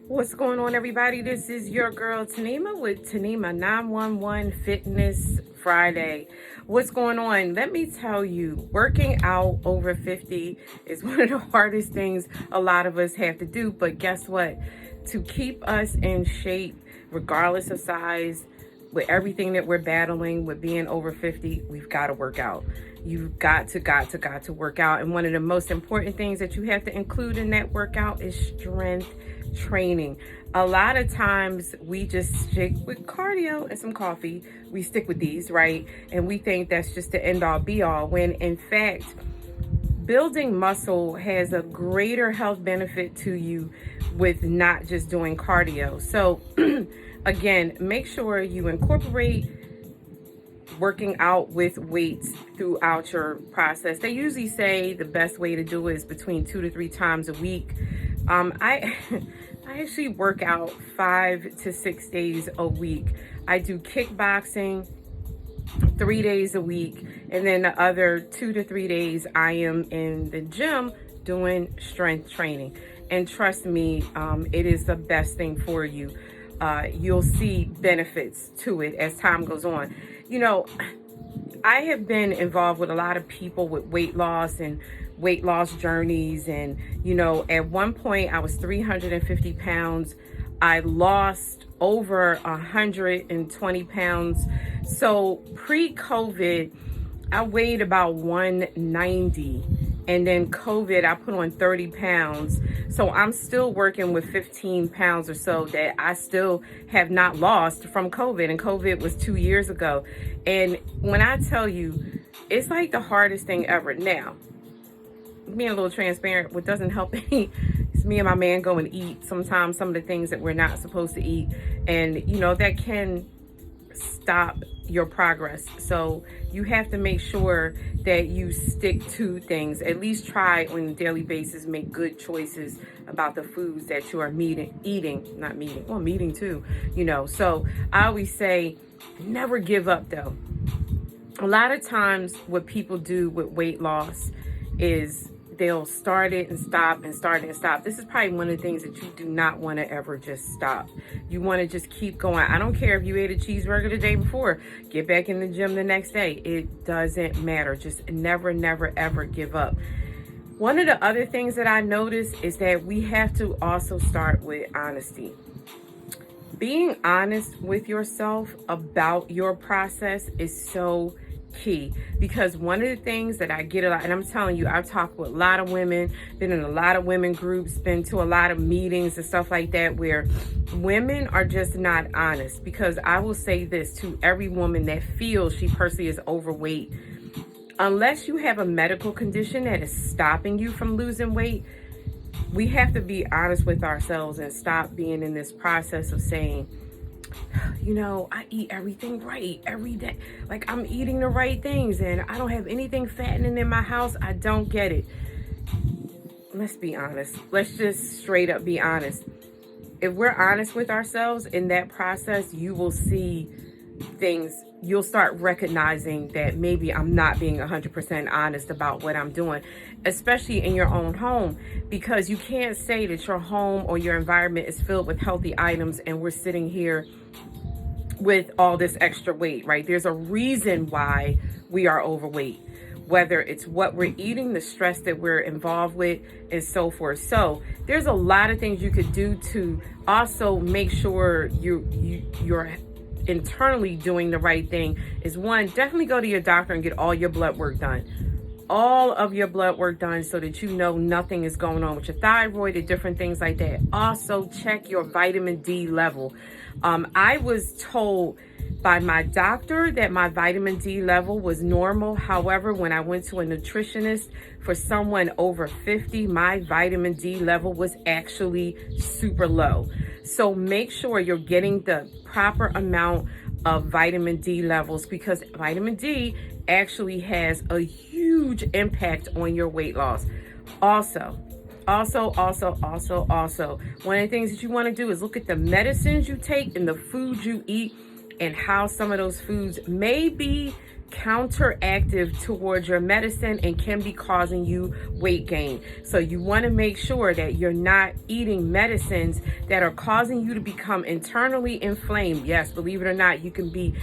What's going on, everybody? This is your girl Tanima with Thanimas911 Fitness Friday. What's going on? Let me tell you, working out over 50 is one of the hardest things a lot of us have to do. But guess what? To keep us in shape, regardless of size, with everything that we're battling with being over 50, we've got to work out. You've got to work out. And one of the most important things that you have to include in that workout is strength training. A lot of times we just stick with cardio and some coffee. We stick with these, right? And we think that's just the end all be all, when in fact, building muscle has a greater health benefit to you with not just doing cardio. So again, make sure you incorporate working out with weights throughout your process. They usually say the best way to do it is between 2 to 3 times a week. I actually work out 5 to 6 days a week. I do kickboxing 3 days a week, and then the other 2 to 3 days I am in the gym doing strength training. And trust me, it is the best thing for you. You'll see benefits to it as time goes on. You know, I have been involved with a lot of people with weight loss and weight loss journeys. And, you know, at one point I was 350 pounds. I lost over 120 pounds. So pre-COVID, I weighed about 190. And then COVID, I put on 30 pounds. So I'm still working with 15 pounds or so that I still have not lost from COVID. And COVID was 2 years ago. And when I tell you, it's like the hardest thing ever. Now, being a little transparent, what doesn't help any is me and my man go and eat sometimes some of the things that we're not supposed to eat. And, you know, that can stop your progress. So you have to make sure that you stick to things. At least try on a daily basis, make good choices about the foods that you are meeting too, you know. So I always say, never give up though. A lot of times what people do with weight loss is they'll start it and stop and start it and stop. This is probably one of the things that you do not want to ever just stop. You want to just keep going. I don't care if you ate a cheeseburger the day before, get back in the gym the next day. It doesn't matter. Just never, ever give up. One of the other things that I noticed is that we have to also start with honesty. Being honest with yourself about your process is so key, because one of the things that I get a lot, and I'm telling you, I've talked with a lot of women, been in a lot of women groups, been to a lot of meetings and stuff like that, where women are just not honest. Because I will say this to every woman that feels she personally is overweight, unless you have a medical condition that is stopping you from losing weight, we have to be honest with ourselves and stop being in this process of saying, you know, I eat everything right every day. Like, I'm eating the right things and I don't have anything fattening in my house. I don't get it. Let's be honest. Let's just straight up be honest. If we're honest with ourselves in that process, you will see things. You'll start recognizing that maybe I'm not being 100% honest about what I'm doing, especially in your own home, because you can't say that your home or your environment is filled with healthy items and we're sitting here with all this extra weight, right? There's a reason why we are overweight, whether it's what we're eating, the stress that we're involved with, and so forth. So there's a lot of things you could do to also make sure you're internally doing the right thing. Is one, definitely go to your doctor and get all your blood work done. All of your blood work done so that you know nothing is going on with your thyroid and different things like that. Also, check your vitamin D level. I was told by my doctor that my vitamin D level was normal. However, when I went to a nutritionist for someone over 50, my vitamin D level was actually super low. So make sure you're getting the proper amount of vitamin D levels, because vitamin D actually has a huge impact on your weight loss. Also, one of the things that you want to do is look at the medicines you take and the foods you eat and how some of those foods may be counteractive towards your medicine and can be causing you weight gain. So you want to make sure that you're not eating medicines that are causing you to become internally inflamed. Yes, believe it or not, you can be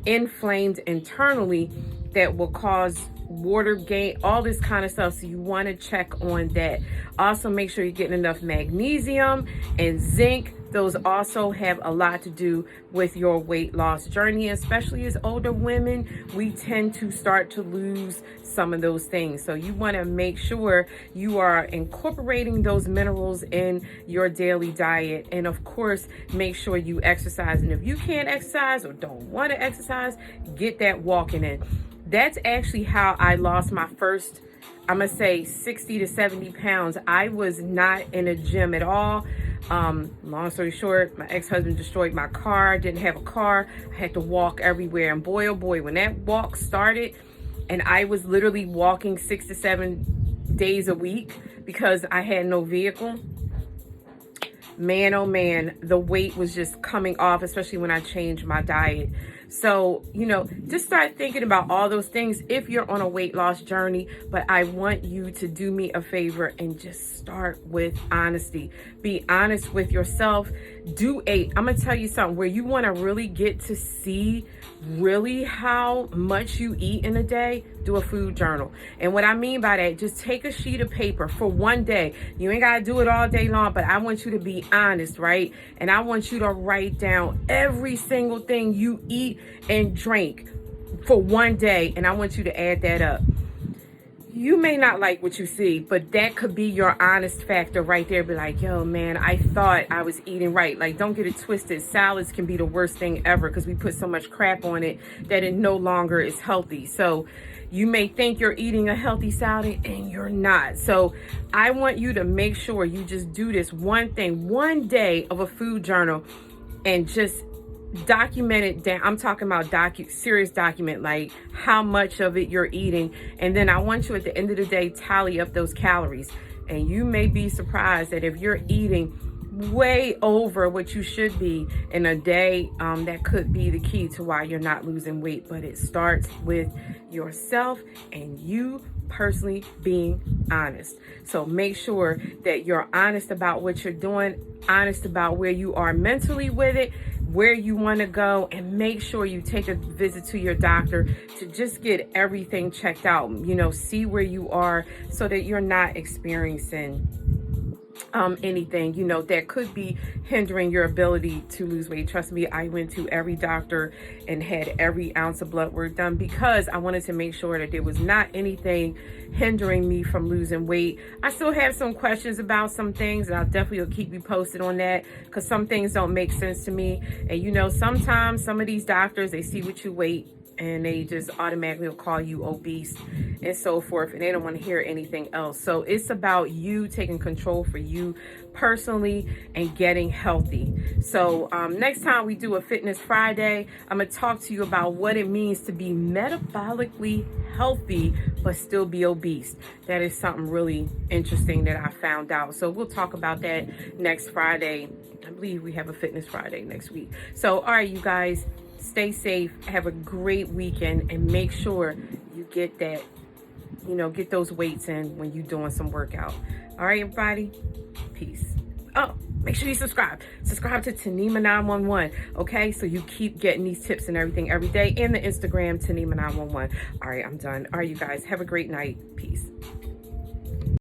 inflamed internally that will cause water gain, all this kind of stuff. So you want to check on that. Also, make sure you're getting enough magnesium and zinc. Those also have a lot to do with your weight loss journey, especially as older women. We tend to start to lose some of those things. So you want to make sure you are incorporating those minerals in your daily diet. And of course, make sure you exercise. And if you can't exercise or don't want to exercise, get that walking in. That's actually how I lost my first, I'm going to say 60 to 70 pounds. I was not in a gym at all. Long story short, my ex-husband destroyed my car, didn't have a car. I had to walk everywhere. And boy, oh boy, when that walk started and I was literally walking 6 to 7 days a week because I had no vehicle, man, oh man, the weight was just coming off, especially when I changed my diet. So, just start thinking about all those things if you're on a weight loss journey. But I want you to do me a favor and just start with honesty. Be honest with yourself. I'm going to tell you something where you want to really get to see really how much you eat in a day. Do a food journal. And what I mean by that, just take a sheet of paper for one day. You ain't got to do it all day long, but I want you to be honest, right? And I want you to write down every single thing you eat and drink for one day. And I want you to add that up. You may not like what you see, but that could be your honest factor right there. Be like, yo, man, I thought I was eating right. Like, don't get it twisted. Salads can be the worst thing ever because we put so much crap on it that it no longer is healthy. So you may think you're eating a healthy salad and you're not. So I want you to make sure you just do this one thing, one day of a food journal, and just document it down. I'm talking about serious document, like how much of it you're eating. And then I want you at the end of the day, tally up those calories. And you may be surprised that if you're eating way over what you should be in a day, that could be the key to why you're not losing weight. But it starts with yourself and you personally being honest. So make sure that you're honest about what you're doing, honest about where you are mentally with it, where you want to go, and make sure you take a visit to your doctor to just get everything checked out, see where you are so that you're not experiencing anything, that could be hindering your ability to lose weight. Trust me, I went to every doctor and had every ounce of blood work done because I wanted to make sure that there was not anything hindering me from losing weight. I still have some questions about some things, and I'll definitely keep you posted on that because some things don't make sense to me. And sometimes some of these doctors, they see what you weigh and they just automatically will call you obese and so forth, and they don't want to hear anything else. So it's about you taking control for you personally and getting healthy. So next time we do a Fitness Friday, I'm going to talk to you about what it means to be metabolically healthy but still be obese. That is something really interesting that I found out. So we'll talk about that next Friday. I believe we have a Fitness Friday next week. So all right, you guys, stay safe, have a great weekend, and make sure you get that, get those weights in when you're doing some workout. All right, everybody, peace. Oh, make sure you subscribe to Thanimas911, okay? So you keep getting these tips and everything every day, and the Instagram, Thanimas911. All right, I'm done. All right, you guys, have a great night.